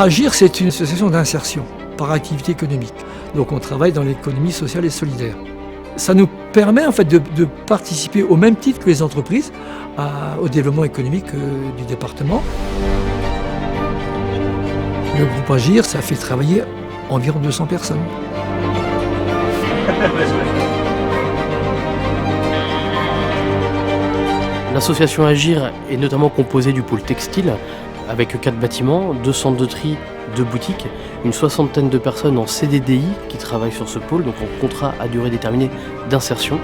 Agir, c'est une association d'insertion par activité économique. Donc on travaille dans l'économie sociale et solidaire. Ça nous permet en fait de participer au même titre que les entreprises au développement économique du département. Le groupe Agir, ça fait travailler environ 200 personnes. L'association Agir est notamment composée du pôle textile, avec 4 bâtiments, 2 centres de tri, 2 boutiques, une 60aine de personnes en CDDI qui travaillent sur ce pôle, donc en contrat à durée déterminée d'insertion.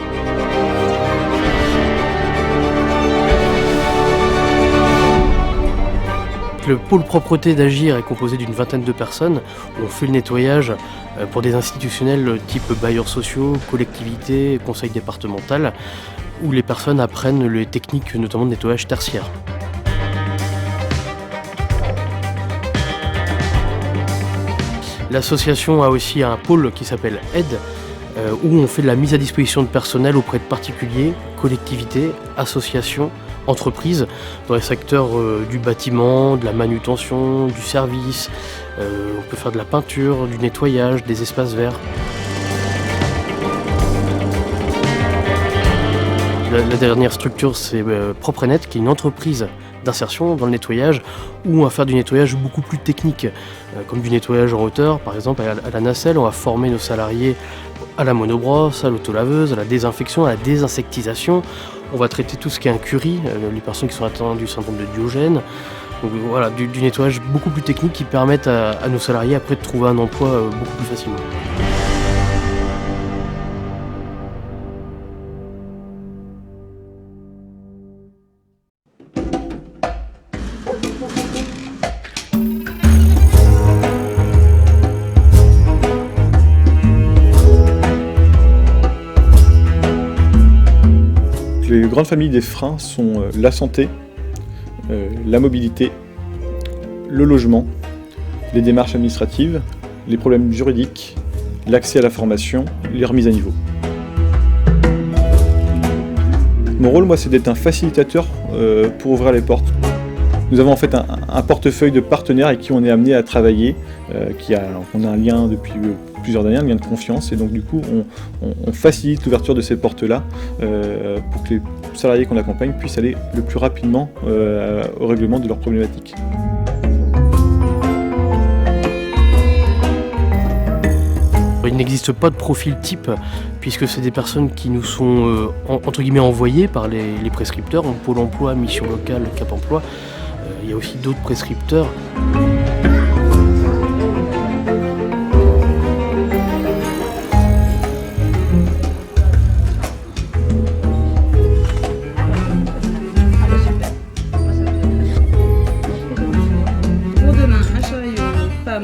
Le pôle propreté d'Agir est composé d'une 20aine de personnes où on fait le nettoyage pour des institutionnels type bailleurs sociaux, collectivités, conseils départemental, où les personnes apprennent les techniques notamment de nettoyage tertiaire. L'association a aussi un pôle qui s'appelle Aide, où on fait de la mise à disposition de personnel auprès de particuliers, collectivités, associations, entreprises, dans les secteurs du bâtiment, de la manutention, du service. On peut faire de la peinture, du nettoyage, des espaces verts. La dernière structure, c'est Proprenet, qui est une entreprise d'insertion dans le nettoyage, où on va faire du nettoyage beaucoup plus technique, comme du nettoyage en hauteur. Par exemple, à la nacelle, on va former nos salariés à la monobrosse, à l'autolaveuse, à la désinfection, à la désinsectisation. On va traiter tout ce qui est incurie, les personnes qui sont atteintes du syndrome de Diogène. Donc voilà, du nettoyage beaucoup plus technique qui permettent à nos salariés après de trouver un emploi beaucoup plus facilement. Les grandes familles des freins sont la santé, la mobilité, le logement, les démarches administratives, les problèmes juridiques, l'accès à la formation, les remises à niveau. Mon rôle, moi, c'est d'être un facilitateur pour ouvrir les portes. Nous avons en fait un portefeuille de partenaires avec qui on est amené à travailler, on a un lien depuis plusieurs années, un lien de confiance, et donc du coup on facilite l'ouverture de ces portes-là pour que les salariés qu'on accompagne puissent aller le plus rapidement au règlement de leurs problématiques. Il n'existe pas de profil type, puisque c'est des personnes qui nous sont entre guillemets envoyées par les prescripteurs, Pôle emploi, Mission locale, Cap emploi. Il y a aussi d'autres prescripteurs.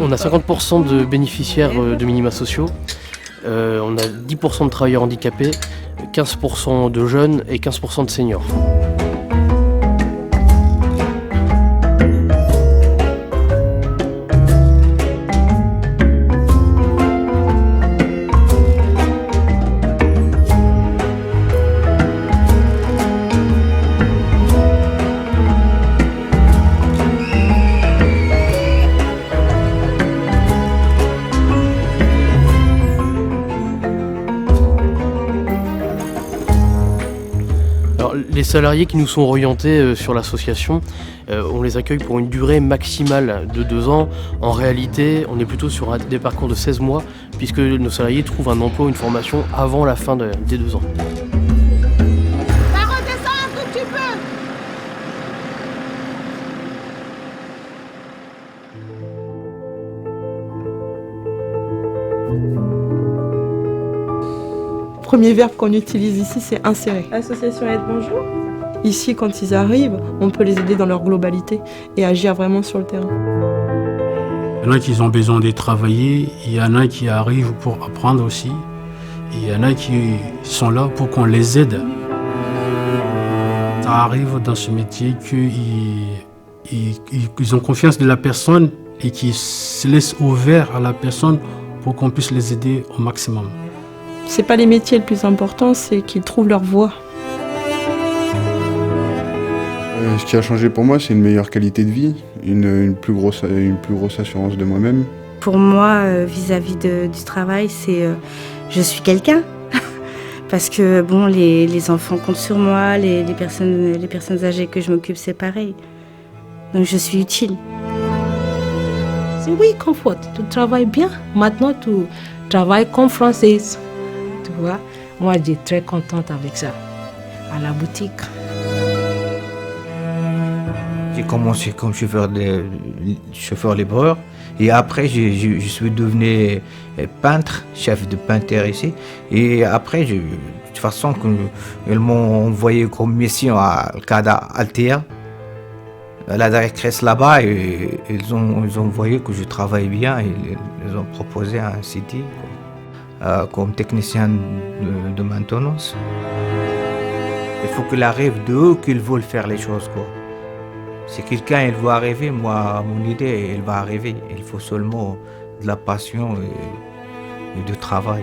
On a 50% de bénéficiaires de minima sociaux, on a 10% de travailleurs handicapés, 15% de jeunes et 15% de seniors. Alors, les salariés qui nous sont orientés sur l'association, on les accueille pour une durée maximale de 2 ans. En réalité, on est plutôt sur des parcours de 16 mois, puisque nos salariés trouvent un emploi ou une formation avant la fin des 2 ans. Ça redescend un tout petit peu. Le premier verbe qu'on utilise ici, c'est insérer. Association Aide, bonjour. Ici, quand ils arrivent, on peut les aider dans leur globalité et agir vraiment sur le terrain. Il y en a qui ont besoin de travailler, il y en a qui arrivent pour apprendre aussi, il y en a qui sont là pour qu'on les aide. Ça arrive dans ce métier qu'ils ont confiance de la personne et qu'ils se laissent ouverts à la personne pour qu'on puisse les aider au maximum. C'est pas les métiers le plus important, c'est qu'ils trouvent leur voie. Ce qui a changé pour moi, c'est une meilleure qualité de vie, une plus grosse assurance de moi-même. Pour moi, vis-à-vis du travail, c'est je suis quelqu'un. Parce que bon, les enfants comptent sur moi, les personnes âgées que je m'occupe, c'est pareil. Donc je suis utile. C'est oui, confort. Tu travailles bien. Maintenant, tu travailles comme française. Tu vois, moi, je suis très contente avec ça, à la boutique. J'ai commencé comme chauffeur livreur et après je suis devenu peintre, chef de peintre ici. Et après, de toute façon, ils m'ont envoyé comme mission à Alcada Altea, la directrice là-bas, et ils ont voyé que je travaille bien et ils ont proposé un CD comme technicien de maintenance. Il faut qu'il arrive d'eux qu'ils veulent faire les choses, quoi. Si quelqu'un il va arriver, moi, mon idée, elle va arriver. Il faut seulement de la passion et du travail.